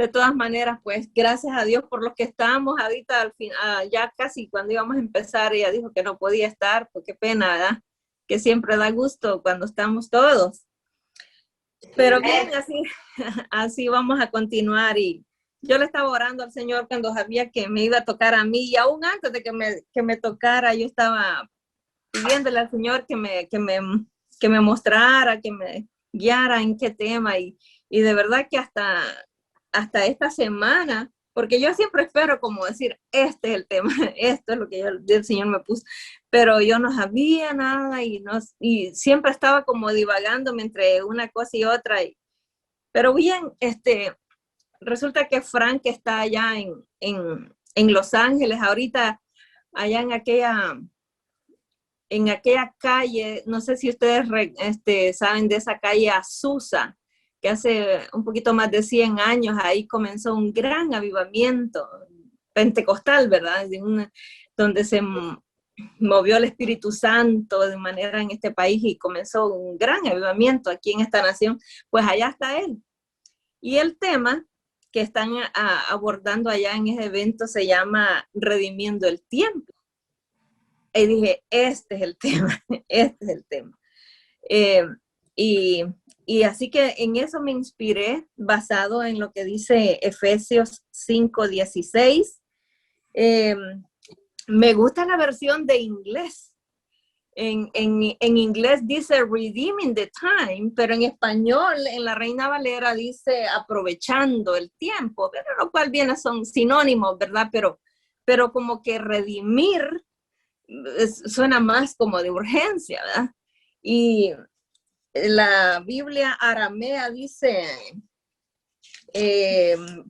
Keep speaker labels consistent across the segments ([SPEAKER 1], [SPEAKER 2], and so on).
[SPEAKER 1] De todas maneras, pues gracias a Dios por los que estamos ahorita al fin, ya casi cuando íbamos a empezar, ella dijo que no podía estar, pues qué pena, ¿verdad? Que siempre da gusto cuando estamos todos. Pero bien, así vamos a continuar. Y yo le estaba orando al Señor cuando sabía que me iba a tocar a mí, y aún antes de que me tocara, yo estaba pidiéndole al Señor que me mostrara, que me guiara en qué tema. Y de verdad que hasta esta semana, porque yo siempre espero como decir, este es el tema, esto es lo que el Señor me puso, pero yo no sabía nada y siempre estaba como divagándome entre una cosa y otra. Pero bien, resulta que Frank está allá en Los Ángeles, ahorita allá en aquella calle, no sé si ustedes saben de esa calle Azusa, que hace un poquito más de 100 años ahí comenzó un gran avivamiento pentecostal, ¿verdad? Donde se movió el Espíritu Santo de manera en este país y comenzó un gran avivamiento aquí en esta nación. Pues allá está él. Y el tema que están abordando allá en ese evento se llama Redimiendo el Tiempo. Y dije, este es el tema, este es el tema. Y así que en eso me inspiré, basado en lo que dice Efesios 5:16. Me gusta la versión de inglés. En inglés dice redeeming the time, pero en español, en la Reina Valera dice aprovechando el tiempo, pero lo cual viene son sinónimos, ¿verdad? Pero como que redimir suena más como de urgencia, ¿verdad? Y la Biblia aramea dice,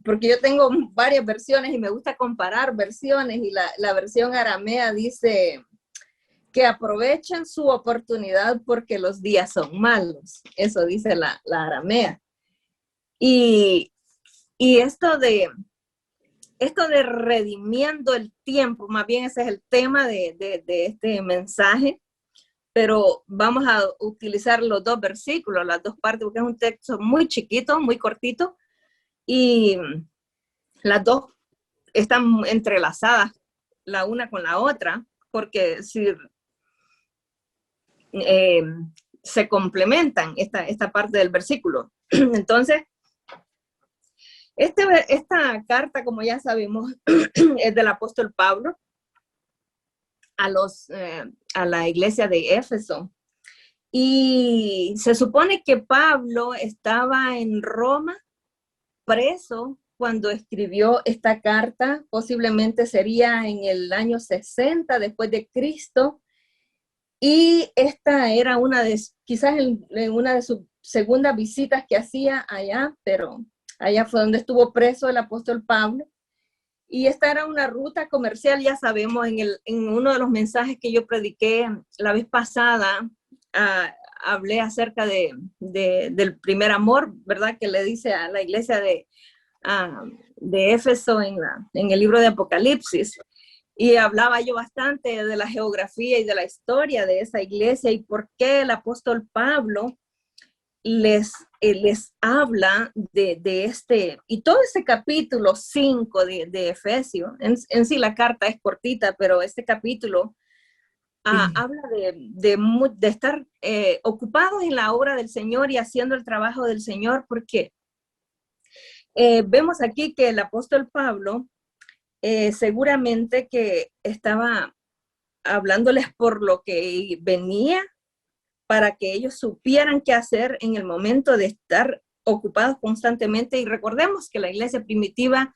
[SPEAKER 1] porque yo tengo varias versiones y me gusta comparar versiones, y la versión aramea dice que aprovechen su oportunidad porque los días son malos. Eso dice la aramea. Y esto de redimiendo el tiempo, más bien ese es el tema de este mensaje, pero vamos a utilizar los dos versículos, las dos partes, porque es un texto muy chiquito, muy cortito, y las dos están entrelazadas la una con la otra, porque si se complementan esta parte del versículo. Entonces, esta carta, como ya sabemos, es del apóstol Pablo a la iglesia de Éfeso. Y se supone que Pablo estaba en Roma, preso, cuando escribió esta carta. Posiblemente sería en el año 60 después de Cristo. Y esta era quizás en una de sus segundas visitas que hacía allá, pero allá fue donde estuvo preso el apóstol Pablo. Y esta era una ruta comercial, ya sabemos, en uno de los mensajes que yo prediqué la vez pasada, hablé acerca del primer amor, ¿verdad? Que le dice a la iglesia de Éfeso en el libro de Apocalipsis. Y hablaba yo bastante de la geografía y de la historia de esa iglesia y por qué el apóstol Pablo les habla de y todo ese capítulo 5 de Efesios. En sí la carta es cortita, pero este capítulo habla de estar ocupados en la obra del Señor y haciendo el trabajo del Señor, porque vemos aquí que el apóstol Pablo seguramente que estaba hablándoles por lo que venía, para que ellos supieran qué hacer en el momento de estar ocupados constantemente. Y recordemos que la iglesia primitiva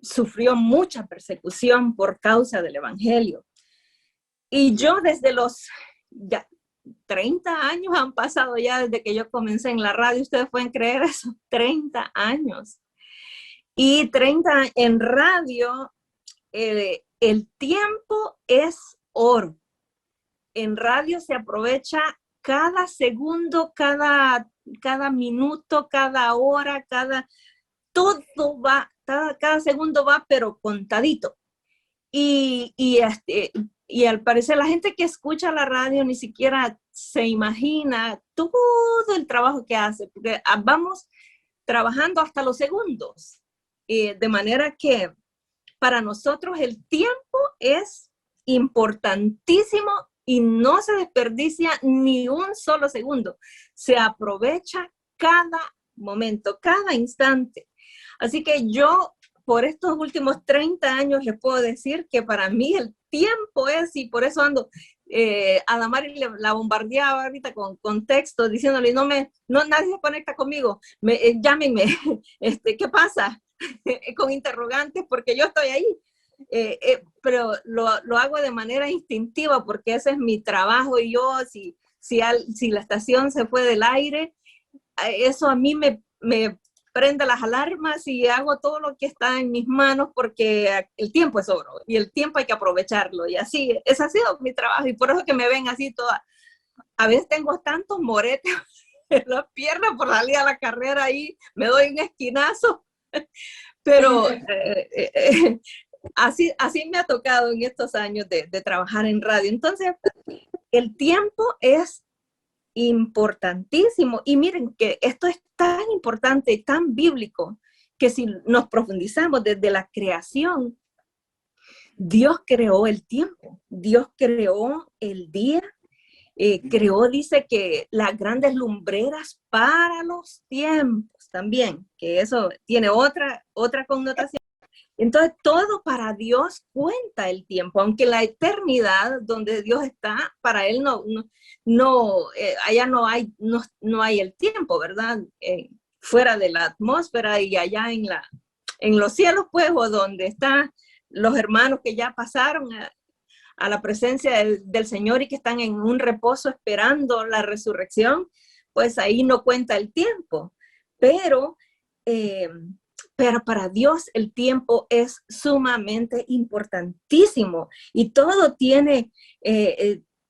[SPEAKER 1] sufrió mucha persecución por causa del evangelio. Y yo desde los 30 años han pasado ya desde que yo comencé en la radio, ustedes pueden creer eso, 30 años. Y 30 en radio, el tiempo es oro. En radio se aprovecha cada segundo, cada minuto, cada hora, todo va, cada segundo va, pero contadito. Y al parecer la gente que escucha la radio ni siquiera se imagina todo el trabajo que hace, porque vamos trabajando hasta los segundos. De manera que para nosotros el tiempo es importantísimo y no se desperdicia ni un solo segundo. Se aprovecha cada momento, cada instante. Así que yo, por estos últimos 30 años, les puedo decir que para mí el tiempo es, y por eso ando, a Damari la bombardeaba ahorita con textos, diciéndole, nadie se conecta conmigo, llámenme, ¿qué pasa? Con interrogantes, porque yo estoy ahí. Pero lo hago de manera instintiva, porque ese es mi trabajo, y yo, si la estación se fue del aire, eso a mí me prende las alarmas y hago todo lo que está en mis manos, porque el tiempo es oro y el tiempo hay que aprovecharlo, y así, ese ha sido mi trabajo, y por eso que me ven así toda, a veces tengo tantos moretes en las piernas por salir a la carrera, ahí me doy un esquinazo, pero así me ha tocado en estos años de trabajar en radio. Entonces, el tiempo es importantísimo. Y miren que esto es tan importante y tan bíblico, que si nos profundizamos desde la creación, Dios creó el tiempo, Dios creó el día, creó, dice que las grandes lumbreras para los tiempos también, que eso tiene otra connotación. Entonces, todo para Dios cuenta el tiempo, aunque la eternidad donde Dios está, para Él allá no hay el tiempo, ¿verdad? Fuera de la atmósfera y allá en los cielos, pues, o donde están los hermanos que ya pasaron a la presencia del Señor y que están en un reposo esperando la resurrección, pues ahí no cuenta el tiempo. Pero para Dios el tiempo es sumamente importantísimo, y todo tiene,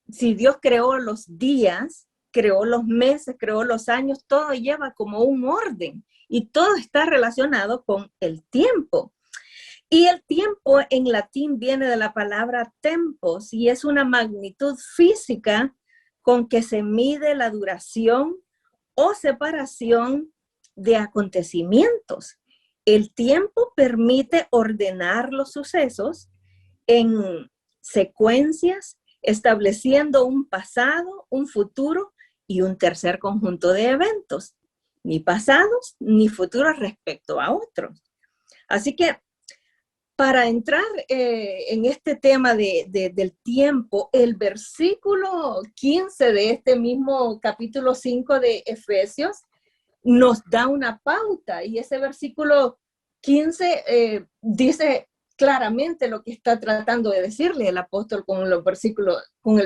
[SPEAKER 1] si Dios creó los días, creó los meses, creó los años, todo lleva como un orden y todo está relacionado con el tiempo. Y el tiempo en latín viene de la palabra tempos, y es una magnitud física con que se mide la duración o separación de acontecimientos. El tiempo permite ordenar los sucesos en secuencias, estableciendo un pasado, un futuro y un tercer conjunto de eventos, ni pasados ni futuros respecto a otros. Así que para entrar en este tema del tiempo, el versículo 15 de este mismo capítulo 5 de Efesios nos da una pauta, y ese versículo 15 dice claramente lo que está tratando de decirle el apóstol con el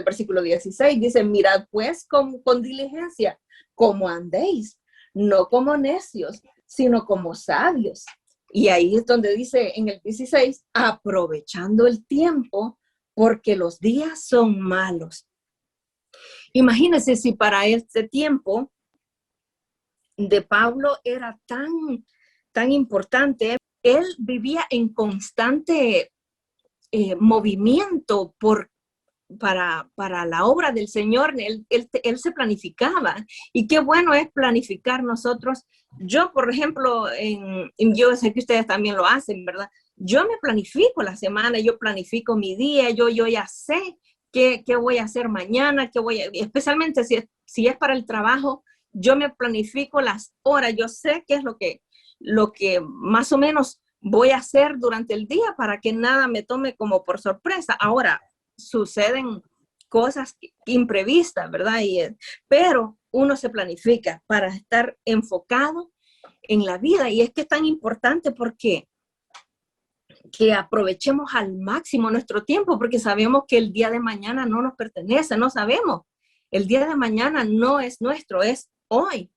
[SPEAKER 1] versículo 16. Dice, mirad pues con diligencia cómo andéis, no como necios, sino como sabios. Y ahí es donde dice en el 16, aprovechando el tiempo, porque los días son malos. Imagínense si para este tiempo de Pablo era tan importante. Él vivía en constante movimiento para la obra del Señor. Él se planificaba, y qué bueno es planificar nosotros. Yo, por ejemplo, yo sé que ustedes también lo hacen, ¿verdad? Yo me planifico la semana, yo planifico mi día, yo ya sé qué voy a hacer mañana, especialmente si es para el trabajo, yo me planifico las horas, yo sé qué es lo que más o menos voy a hacer durante el día para que nada me tome como por sorpresa. Ahora, suceden cosas imprevistas, ¿verdad? Pero uno se planifica para estar enfocado en la vida, y es que es tan importante porque que aprovechemos al máximo nuestro tiempo, porque sabemos que el día de mañana no nos pertenece, no sabemos. El día de mañana no es nuestro, es hoy.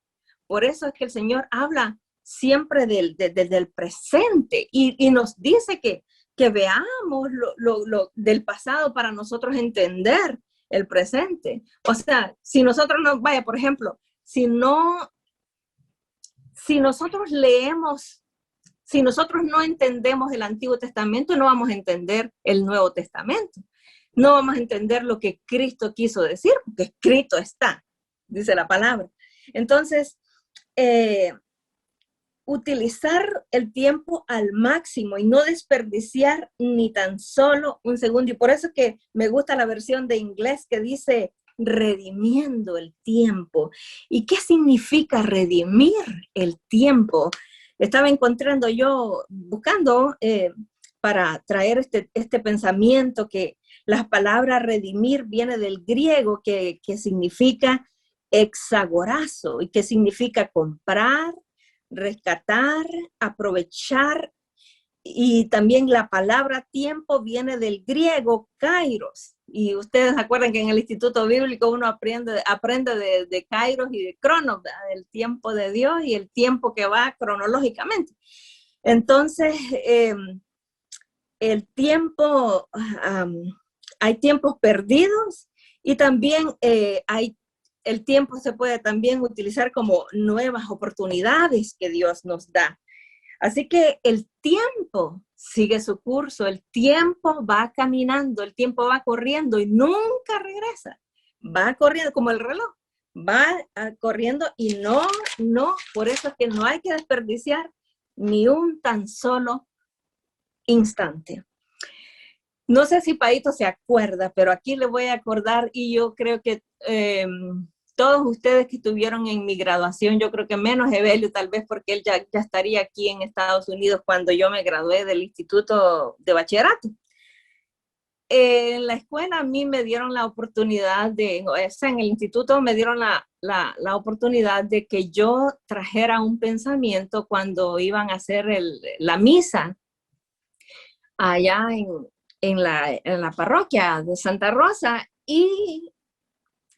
[SPEAKER 1] Por eso es que el Señor habla siempre del presente, y nos dice que veamos lo del pasado para nosotros entender el presente. O sea, si nosotros no, por ejemplo, si nosotros no entendemos el Antiguo Testamento, no vamos a entender el Nuevo Testamento. No vamos a entender lo que Cristo quiso decir, porque escrito está, dice la palabra. Entonces, utilizar el tiempo al máximo y no desperdiciar ni tan solo un segundo. Y por eso que me gusta la versión de inglés que dice redimiendo el tiempo. ¿Y qué significa redimir el tiempo? Estaba encontrando yo, buscando para traer este pensamiento que la palabra redimir viene del griego que significa exagorazo y que significa comprar, rescatar, aprovechar, y también la palabra tiempo viene del griego kairos. Y ustedes acuerdan que en el Instituto Bíblico uno aprende de kairos y de cronos, ¿verdad? Del tiempo de Dios y el tiempo que va cronológicamente. Entonces, el tiempo, hay tiempos perdidos y también el tiempo se puede también utilizar como nuevas oportunidades que Dios nos da. Así que el tiempo sigue su curso, el tiempo va caminando, el tiempo va corriendo y nunca regresa. Va corriendo como el reloj, va corriendo y no, por eso es que no hay que desperdiciar ni un tan solo instante. No sé si Paito se acuerda, pero aquí le voy a acordar y yo creo que todos ustedes que estuvieron en mi graduación, yo creo que menos Evelio tal vez porque él ya estaría aquí en Estados Unidos cuando yo me gradué del Instituto de Bachillerato. En la escuela a mí me dieron la oportunidad en el instituto me dieron la oportunidad de que yo trajera un pensamiento cuando iban a hacer la misa allá en la parroquia de Santa Rosa, y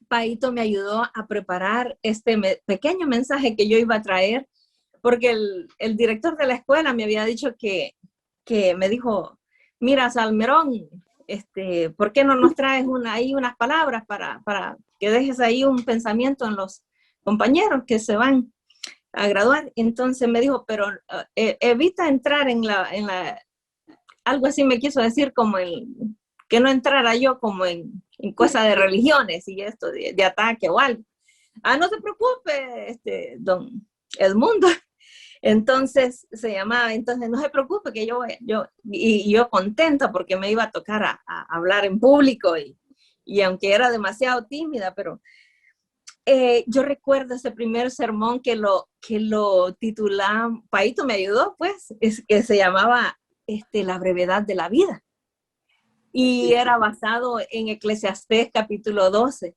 [SPEAKER 1] Paito me ayudó a preparar este pequeño mensaje que yo iba a traer, porque el director de la escuela me había dicho que me dijo, mira, Salmerón, ¿por qué no nos traes ahí unas palabras para que dejes ahí un pensamiento en los compañeros que se van a graduar? Entonces me dijo, pero evita entrar en algo así me quiso decir como que no entrara yo como en cosas de religiones y esto de ataque o algo. No se preocupe, don Edmundo. Entonces se llamaba, entonces no se preocupe que yo contenta porque me iba a tocar a hablar en público y aunque era demasiado tímida, pero yo recuerdo ese primer sermón que lo titulaba, Paito me ayudó pues, que se llamaba La brevedad de la vida. Y era basado en Eclesiastés capítulo 12.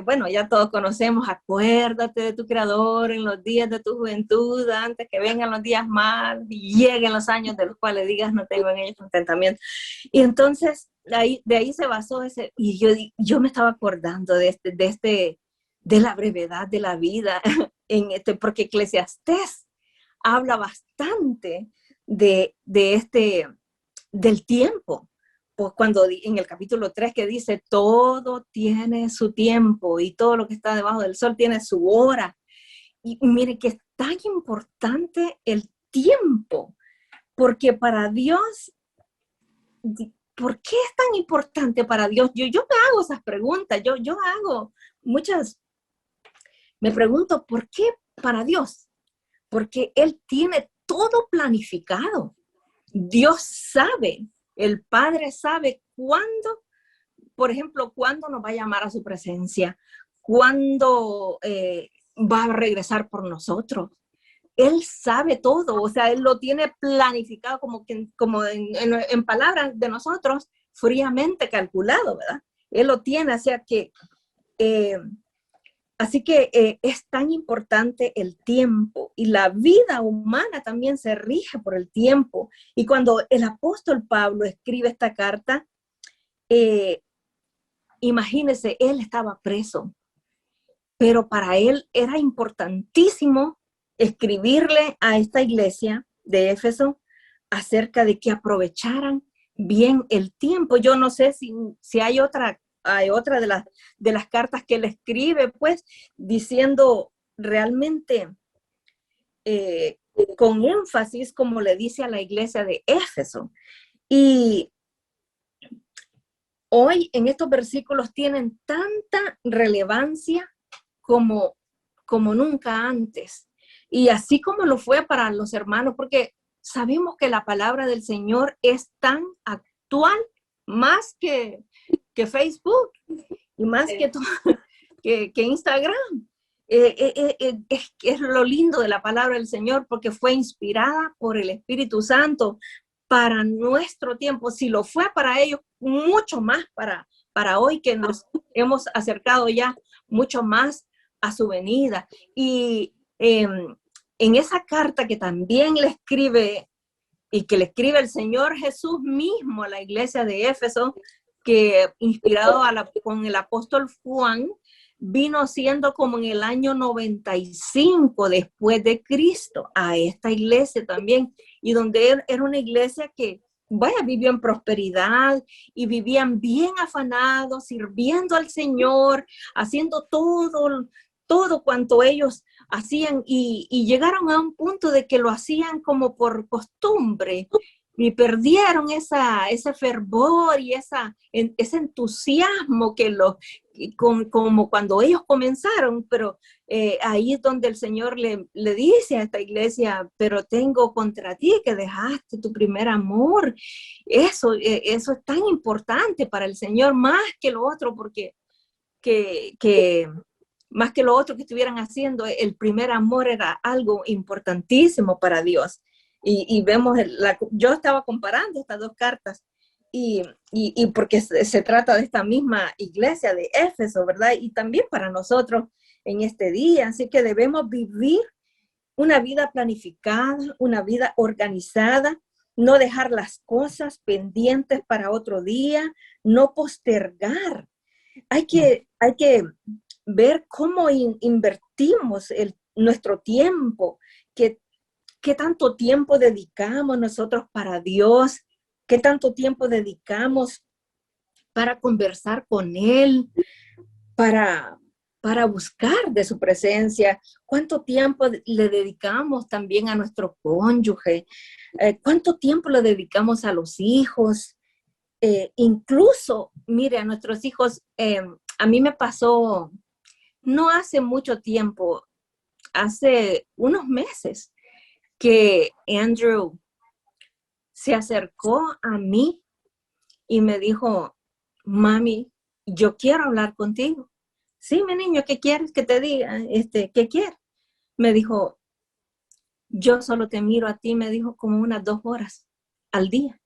[SPEAKER 1] Bueno, ya todos conocemos, acuérdate de tu Creador en los días de tu juventud, antes que vengan los días malos y lleguen los años de los cuales digas no tengo en ellos contentamiento. Y entonces de ahí se basó ese, y yo me estaba acordando de la brevedad de la vida, porque Eclesiastés habla bastante del tiempo. Pues cuando en el capítulo 3 que dice, todo tiene su tiempo y todo lo que está debajo del sol tiene su hora. Y mire que es tan importante el tiempo, porque para Dios, ¿por qué es tan importante para Dios? Yo me hago esas preguntas, yo hago muchas, me pregunto, ¿por qué para Dios? Porque Él tiene todo planificado. Dios sabe, el Padre sabe cuándo, por ejemplo, cuándo nos va a llamar a su presencia, cuándo va a regresar por nosotros. Él sabe todo, o sea, Él lo tiene planificado como en palabras de nosotros, fríamente calculado, ¿verdad? Él lo tiene, o sea que... Así que es tan importante el tiempo y la vida humana también se rige por el tiempo. Y cuando el apóstol Pablo escribe esta carta, imagínense, él estaba preso, pero para él era importantísimo escribirle a esta iglesia de Éfeso acerca de que aprovecharan bien el tiempo. Yo no sé si hay otra de las cartas que él escribe, pues, diciendo realmente con énfasis, como le dice a la iglesia de Éfeso. Y hoy en estos versículos tienen tanta relevancia como nunca antes. Y así como lo fue para los hermanos, porque sabemos que la palabra del Señor es tan actual, más que Facebook y más que Instagram. Es lo lindo de la palabra del Señor, porque fue inspirada por el Espíritu Santo para nuestro tiempo. Si lo fue para ellos, mucho más para hoy, que nos hemos acercado ya mucho más a su venida. Y en esa carta que también le escribe, y que le escribe el Señor Jesús mismo a la iglesia de Éfeso, que inspirado con el apóstol Juan, vino siendo como en el año 95 después de Cristo, a esta iglesia también, y donde era una iglesia que, vaya, vivió en prosperidad y vivían bien afanados, sirviendo al Señor, haciendo todo cuanto ellos hacían, y llegaron a un punto de que lo hacían como por costumbre, y perdieron ese fervor y ese entusiasmo como cuando ellos comenzaron. Pero ahí es donde el Señor le dice a esta iglesia: pero tengo contra ti que dejaste tu primer amor. Eso es tan importante para el Señor, más que lo otro, porque más que lo otro que estuvieran haciendo, el primer amor era algo importantísimo para Dios. Y vemos, yo estaba comparando estas dos cartas, y porque se trata de esta misma iglesia de Éfeso, ¿verdad? Y también para nosotros en este día. Así que debemos vivir una vida planificada, una vida organizada, no dejar las cosas pendientes para otro día, no postergar. Hay que ver cómo invertimos nuestro tiempo, qué tanto tiempo dedicamos nosotros para Dios, qué tanto tiempo dedicamos para conversar con Él, para buscar de su presencia, cuánto tiempo le dedicamos también a nuestro cónyuge, cuánto tiempo le dedicamos a los hijos. Incluso, mire, a nuestros hijos, a mí me pasó no hace mucho tiempo, hace unos meses, que Andrew se acercó a mí y me dijo: mami, yo quiero hablar contigo. Sí, mi niño, ¿qué quieres que te diga? ¿Qué quieres? Me dijo: yo solo te miro a ti, me dijo, como unas 2 horas al día.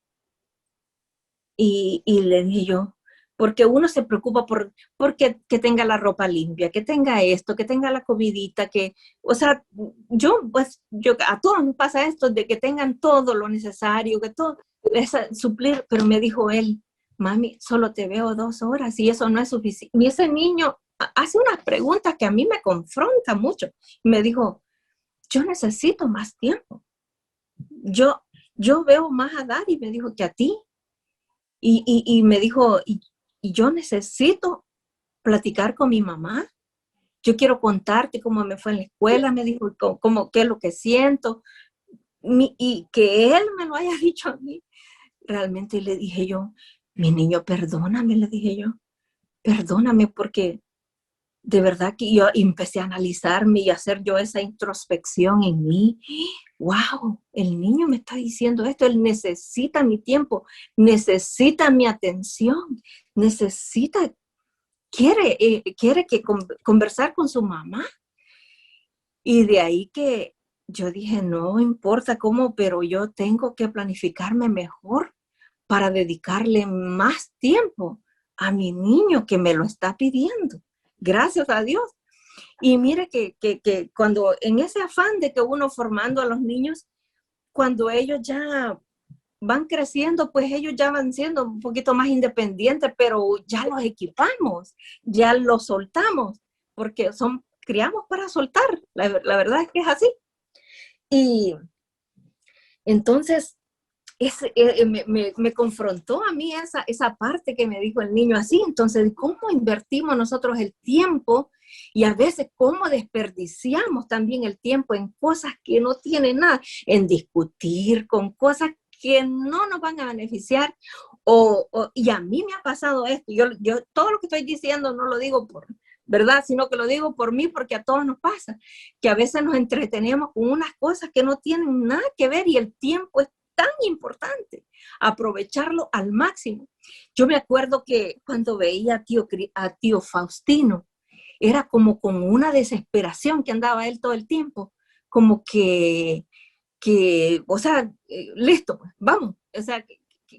[SPEAKER 1] Y le dije yo, porque uno se preocupa porque tenga la ropa limpia, que tenga esto, que tenga la comidita, o sea, a todos nos pasa esto, de que tengan todo lo necesario, que todo, suplir. Pero me dijo él: mami, solo te veo 2 horas y eso no es suficiente. Y ese niño hace unas preguntas que a mí me confrontan mucho. Me dijo: yo necesito más tiempo. Yo veo más a Daddy, me dijo, que a ti. Y me dijo: y yo necesito platicar con mi mamá. Yo quiero contarte cómo me fue en la escuela, me dijo, qué es lo que siento. Y que él me lo haya dicho a mí. Realmente le dije yo: mi niño, perdóname, le dije yo. Perdóname, porque de verdad que yo empecé a analizarme y a hacer yo esa introspección en mí. Wow, el niño me está diciendo esto, él necesita mi tiempo, necesita mi atención, quiere que conversar con su mamá. Y de ahí que yo dije: no importa cómo, pero yo tengo que planificarme mejor para dedicarle más tiempo a mi niño, que me lo está pidiendo. Gracias a Dios. Y mire que cuando en ese afán de que uno formando a los niños, cuando ellos ya van creciendo, pues ellos ya van siendo un poquito más independientes, pero ya los equipamos, ya los soltamos, porque criamos para soltar. La verdad es que es así. Y entonces me confrontó a mí esa parte que me dijo el niño así. Entonces, ¿cómo invertimos nosotros el tiempo? Y a veces, ¿cómo desperdiciamos también el tiempo en cosas que no tienen nada? En discutir con cosas que no nos van a beneficiar. Y a mí me ha pasado esto. Yo todo lo que estoy diciendo no lo digo ¿verdad? Sino que lo digo por mí, porque a todos nos pasa, que a veces nos entretenemos con unas cosas que no tienen nada que ver y el tiempo es tan importante, aprovecharlo al máximo. Yo me acuerdo que cuando veía a tío Faustino, era como con una desesperación que andaba él todo el tiempo, como o sea, listo, pues, vamos, o sea,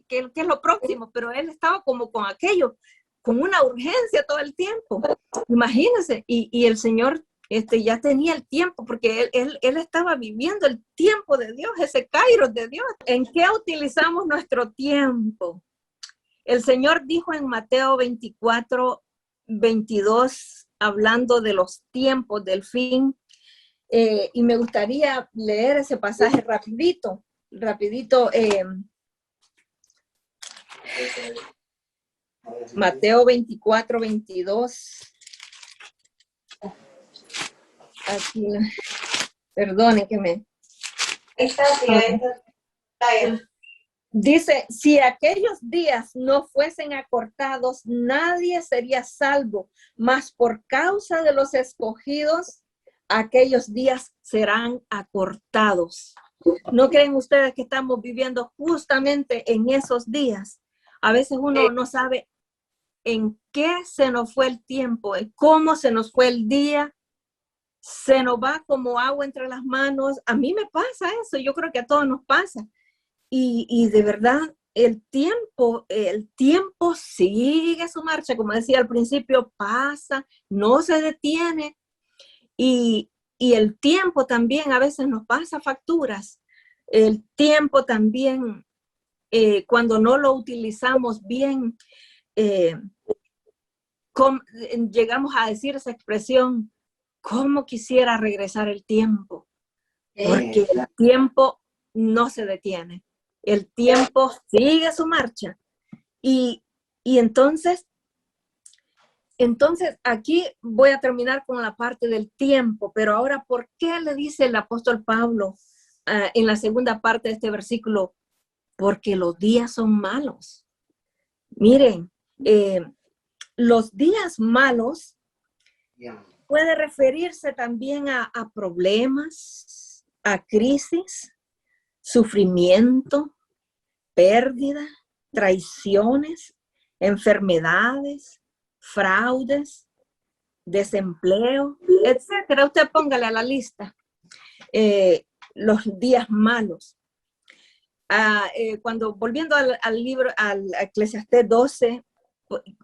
[SPEAKER 1] ¿qué es lo próximo? Pero él estaba como con aquello, con una urgencia todo el tiempo. Imagínense, y el Señor ya tenía el tiempo, porque él estaba viviendo el tiempo de Dios, ese kairos de Dios. ¿En qué utilizamos nuestro tiempo? El Señor dijo en Mateo 24:22, hablando de los tiempos del fin, y me gustaría leer ese pasaje rapidito, Mateo 24:22. Aquí, perdone que me... Dice, si aquellos días no fuesen acortados, nadie sería salvo, mas por causa de los escogidos, aquellos días serán acortados. ¿No creen ustedes que estamos viviendo justamente en esos días? A veces uno no sabe en qué se nos fue el tiempo, en cómo se nos fue el día, se nos va como agua entre las manos. A mí me pasa eso, yo creo que a todos nos pasa. Y de verdad, el tiempo sigue su marcha, como decía al principio, pasa, no se detiene. Y el tiempo también a veces nos pasa facturas. El tiempo también, cuando no lo utilizamos bien, llegamos a decir esa expresión, ¿cómo quisiera regresar el tiempo? Porque el tiempo no se detiene. El tiempo sigue su marcha. Y entonces aquí voy a terminar con la parte del tiempo, pero ahora, ¿por qué le dice el apóstol Pablo en la segunda parte de este versículo? Porque los días son malos. Miren, los días malos puede referirse también a problemas, a crisis, sufrimiento, pérdida, traiciones, enfermedades, fraudes, desempleo, etcétera. Usted póngale a la lista los días malos. Cuando volviendo al libro, al Eclesiastés 12,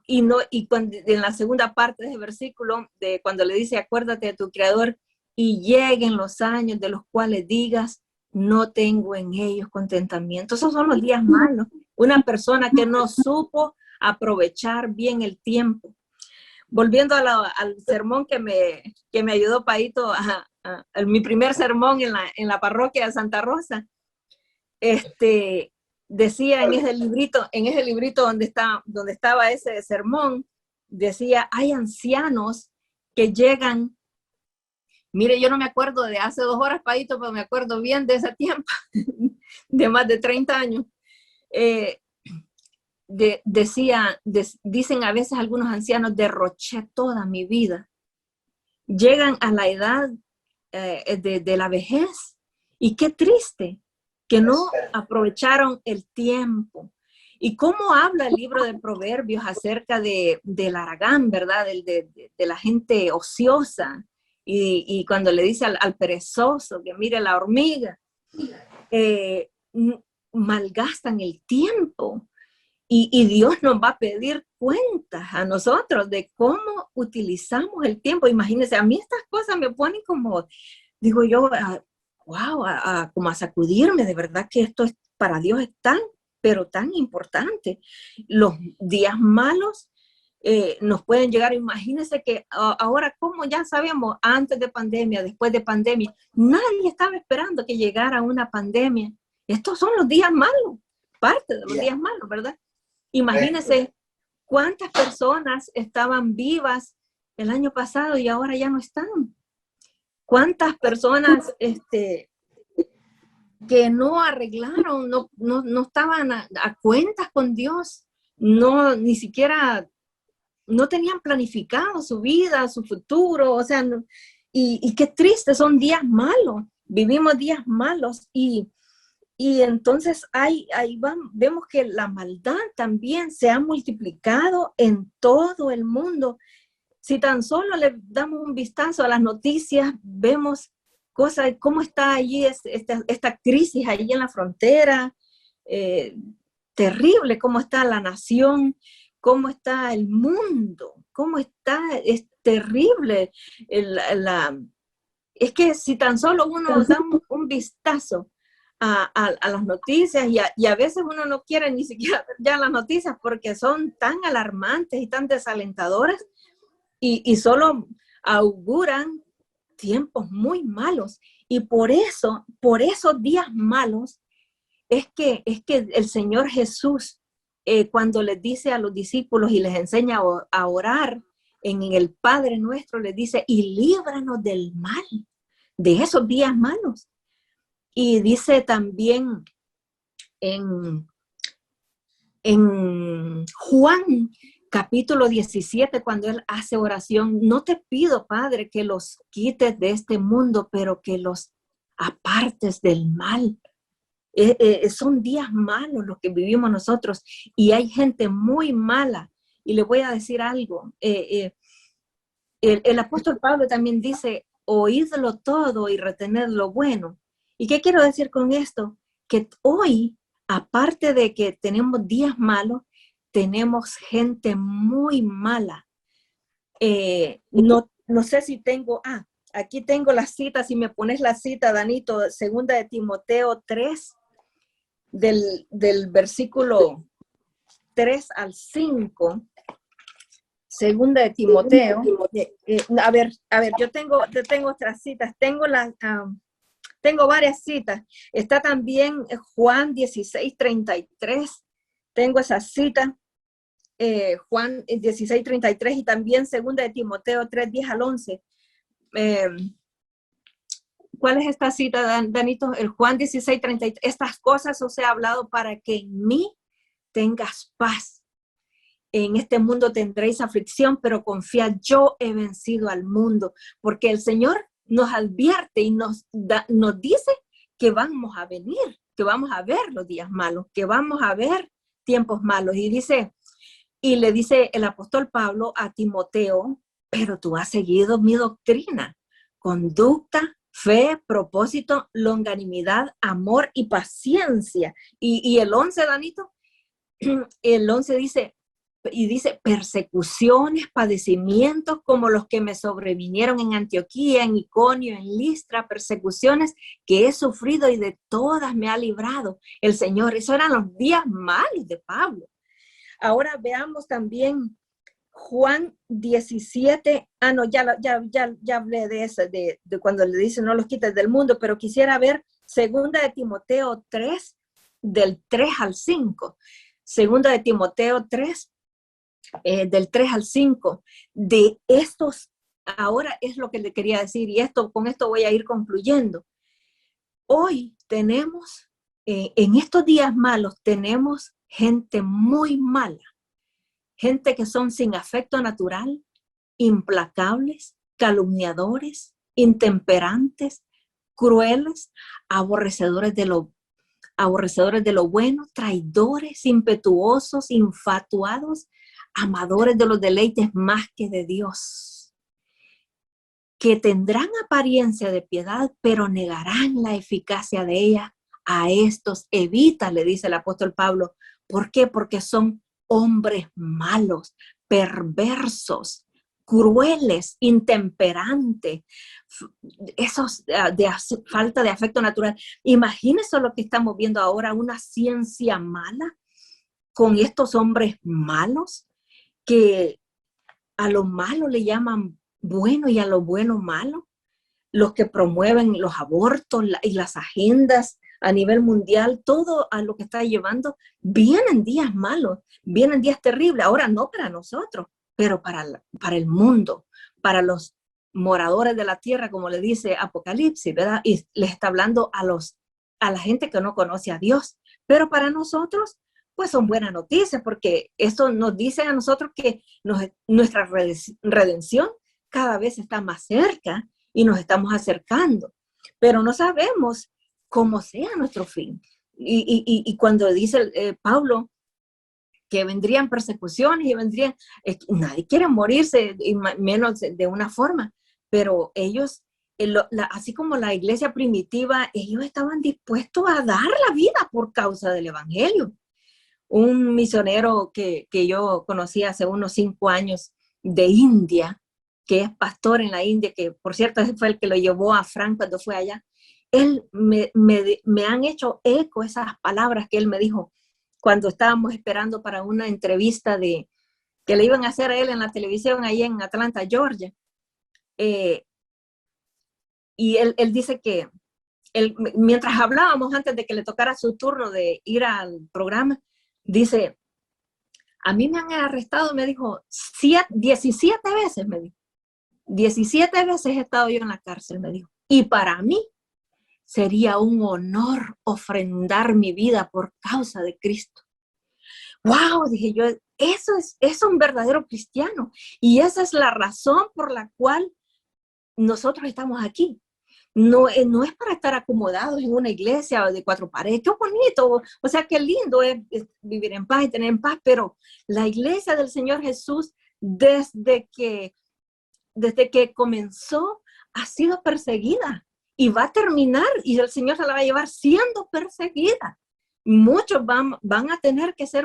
[SPEAKER 1] y cuando, en la segunda parte de ese versículo, de cuando le dice, acuérdate de tu Creador, y lleguen los años de los cuales digas, no tengo en ellos contentamiento. Esos son los días malos. Una persona que no supo aprovechar bien el tiempo. Volviendo al sermón que me ayudó Paito, mi primer sermón en la parroquia de Santa Rosa, decía en ese librito donde estaba ese sermón, decía, hay ancianos que llegan. Mire, yo no me acuerdo de hace 2 horas, Paito, pero me acuerdo bien de ese tiempo, de más de 30 años. Dicen a veces algunos ancianos, derroché toda mi vida. Llegan a la edad de la vejez, y qué triste que no aprovecharon el tiempo. ¿Y cómo habla el libro de Proverbios acerca del haragán, verdad? De la gente ociosa. Y cuando le dice al perezoso que mire la hormiga, malgastan el tiempo. Y Dios nos va a pedir cuentas a nosotros de cómo utilizamos el tiempo. Imagínense, a mí estas cosas me ponen como, digo yo, wow, como a sacudirme, de verdad que esto es, para Dios es tan, pero tan importante. Los días malos nos pueden llegar. Imagínense que ahora, como ya sabemos, antes de pandemia, después de pandemia, nadie estaba esperando que llegara una pandemia. Estos son los días malos, parte de los días malos, ¿verdad? Imagínense cuántas personas estaban vivas el año pasado y ahora ya no están. Cuántas personas que no arreglaron, no estaban a cuentas con Dios, no, ni siquiera no tenían planificado su vida, su futuro, o sea, y qué triste, son días malos, vivimos días malos y entonces vemos que la maldad también se ha multiplicado en todo el mundo. Si tan solo le damos un vistazo a las noticias, vemos cosas, cómo está allí esta crisis allí en la frontera, terrible cómo está la nación, cómo está el mundo, es terrible. Es que si tan solo uno da un vistazo a las noticias y a veces uno no quiere ni siquiera ver ya las noticias porque son tan alarmantes y tan desalentadoras y solo auguran tiempos muy malos. Y por esos días malos, es que el Señor Jesús, cuando les dice a los discípulos y les enseña a orar en el Padre Nuestro, les dice, y líbranos del mal, de esos días malos. Y dice también en Juan capítulo 17, cuando él hace oración, no te pido, Padre, que los quites de este mundo, pero que los apartes del mal. Son días malos los que vivimos nosotros y hay gente muy mala. Y le voy a decir algo. El apóstol Pablo también dice, oídlo todo y retened lo bueno. ¿Y qué quiero decir con esto? Que hoy, aparte de que tenemos días malos, tenemos gente muy mala. No sé si tengo, aquí tengo la cita, si me pones la cita, Danito, 2 de Timoteo 3, del versículo 3 al 5, 2 de Timoteo. A ver, yo tengo otras citas, tengo varias citas. Está también Juan 16:33, tengo esa cita, Juan 16:33 y también 2 de Timoteo 3:10 al 11. ¿Cuál es esta cita, Danito? El Juan 16:33. Estas cosas os he hablado para que en mí tengas paz. En este mundo tendréis aflicción, pero confiad, yo he vencido al mundo. Porque el Señor nos advierte y nos dice que vamos a venir, que vamos a ver los días malos, que vamos a ver tiempos malos. Y le dice el apóstol Pablo a Timoteo, pero tú has seguido mi doctrina, conducta, fe, propósito, longanimidad, amor y paciencia. Y el 11, Danito, el 11 dice, persecuciones, padecimientos como los que me sobrevinieron en Antioquía, en Iconio, en Listra, persecuciones que he sufrido y de todas me ha librado el Señor. Esos eran los días malos de Pablo. Ahora veamos también Juan 17, ya hablé de eso, de cuando le dice no los quites del mundo, pero quisiera ver 2 de Timoteo 3, del 3 al 5. 2 de Timoteo 3, del 3 al 5. De estos, ahora es lo que le quería decir, y con esto voy a ir concluyendo. Hoy tenemos, en estos días malos, tenemos gente muy mala, gente que son sin afecto natural, implacables, calumniadores, intemperantes, crueles, aborrecedores de lo bueno, traidores, impetuosos, infatuados, amadores de los deleites más que de Dios, que tendrán apariencia de piedad, pero negarán la eficacia de ella. A estos evita, le dice el apóstol Pablo. ¿Por qué? Porque son hombres malos, perversos, crueles, intemperantes, esos de falta de afecto natural. Imagínense lo que estamos viendo ahora, una ciencia mala con estos hombres malos que a lo malo le llaman bueno y a lo bueno malo, los que promueven los abortos y las agendas a nivel mundial, todo a lo que está llevando, vienen días malos, vienen días terribles, ahora no para nosotros, pero para el mundo, para los moradores de la tierra, como le dice Apocalipsis, ¿verdad? Y les está hablando a la gente que no conoce a Dios, pero para nosotros, pues son buenas noticias, porque esto nos dice a nosotros que nuestra redención cada vez está más cerca y nos estamos acercando, pero no sabemos cómo sea nuestro fin. Y cuando dice Pablo que vendrían persecuciones y vendrían, nadie quiere morirse, y menos de una forma, pero ellos, así como la iglesia primitiva, ellos estaban dispuestos a dar la vida por causa del evangelio. Un misionero que yo conocí hace unos 5 años de India, que es pastor en la India, que por cierto fue el que lo llevó a Frank cuando fue allá, él me han hecho eco esas palabras que él me dijo cuando estábamos esperando para una entrevista que le iban a hacer a él en la televisión ahí en Atlanta, Georgia. Y él dice que mientras hablábamos antes de que le tocara su turno de ir al programa, dice, a mí me han arrestado, me dijo, 17 veces, me dijo. 17 veces he estado yo en la cárcel, me dijo. Y para mí sería un honor ofrendar mi vida por causa de Cristo. ¡Wow! Dije yo, eso es un verdadero cristiano. Y esa es la razón por la cual nosotros estamos aquí. No es para estar acomodados en una iglesia de 4 paredes. ¡Qué bonito! O sea, qué lindo es vivir en paz y tener en paz. Pero la iglesia del Señor Jesús, desde que comenzó, ha sido perseguida. Y va a terminar, y el Señor se la va a llevar siendo perseguida. Muchos van a tener que ser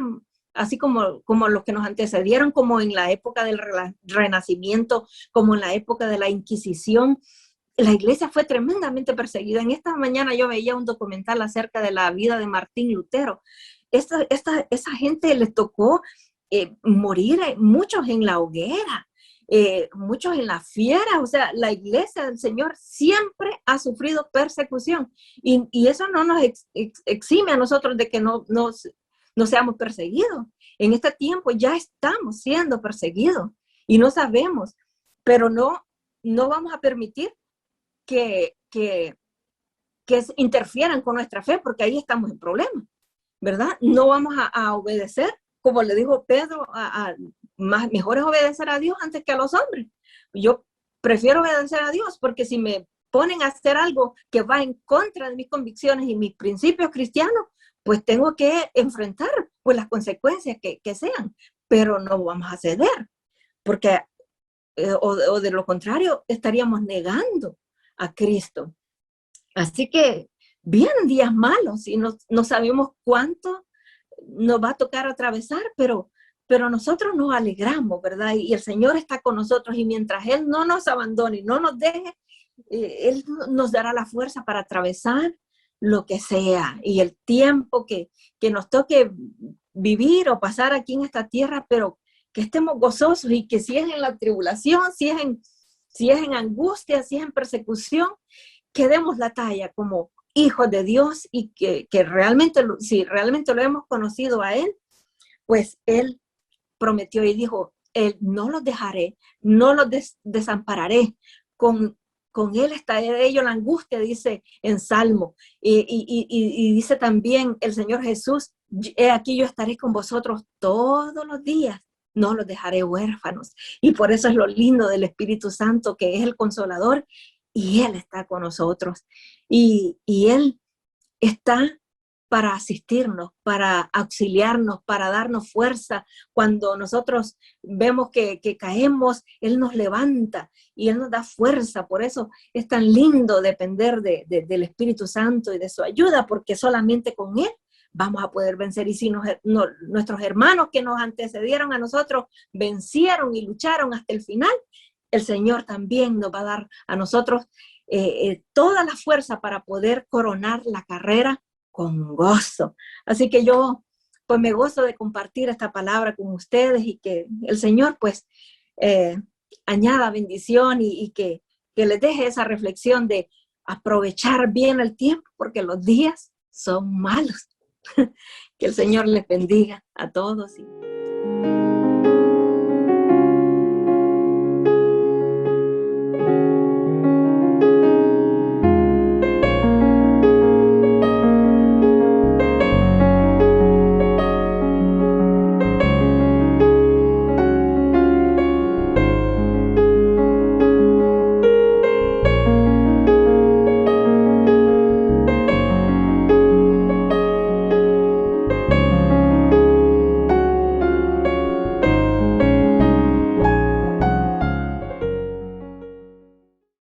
[SPEAKER 1] así como los que nos antecedieron, como en la época del Renacimiento, como en la época de la Inquisición. La iglesia fue tremendamente perseguida. En esta mañana yo veía un documental acerca de la vida de Martín Lutero. Esa gente les tocó morir, muchos en la hoguera, muchos en la fiera. O sea, la iglesia del Señor siempre ha sufrido persecución, y eso no nos exime a nosotros de que no seamos perseguidos. En este tiempo ya estamos siendo perseguidos y no sabemos, pero no vamos a permitir que interfieran con nuestra fe, porque ahí estamos en problemas, ¿verdad? No vamos a obedecer, como le dijo Pedro, mejor es obedecer a Dios antes que a los hombres. Yo prefiero obedecer a Dios, porque si me ponen a hacer algo que va en contra de mis convicciones y mis principios cristianos, pues tengo que enfrentar pues las consecuencias que sean, pero no vamos a ceder, porque o de lo contrario estaríamos negando a Cristo. Así que vienen días malos y no sabemos cuánto nos va a tocar atravesar, pero nosotros nos alegramos, ¿verdad? Y el Señor está con nosotros, y mientras Él no nos abandone y no nos deje, Él nos dará la fuerza para atravesar lo que sea, y el tiempo que nos toque vivir o pasar aquí en esta tierra, pero que estemos gozosos, y que si es en la tribulación, si es en angustia, si es en persecución, que demos la talla como hijos de Dios, y que realmente, si realmente lo hemos conocido a Él, pues Él prometió y dijo, Él no los dejaré, no los desampararé, con Él está de ello la angustia, dice en Salmo, y dice también el Señor Jesús, he aquí yo estaré con vosotros todos los días, no los dejaré huérfanos. Y por eso es lo lindo del Espíritu Santo, que es el Consolador, y Él está con nosotros, y Él está para asistirnos, para auxiliarnos, para darnos fuerza. Cuando nosotros vemos que caemos, Él nos levanta y Él nos da fuerza. Por eso es tan lindo depender del Espíritu Santo y de su ayuda, porque solamente con Él vamos a poder vencer. Y si nuestros hermanos que nos antecedieron a nosotros vencieron y lucharon hasta el final, el Señor también nos va a dar a nosotros toda la fuerza para poder coronar la carrera con gozo. Así que yo pues me gozo de compartir esta palabra con ustedes, y que el Señor pues añada bendición, y que les deje esa reflexión de aprovechar bien el tiempo, porque los días son malos. Que el Señor les bendiga a todos.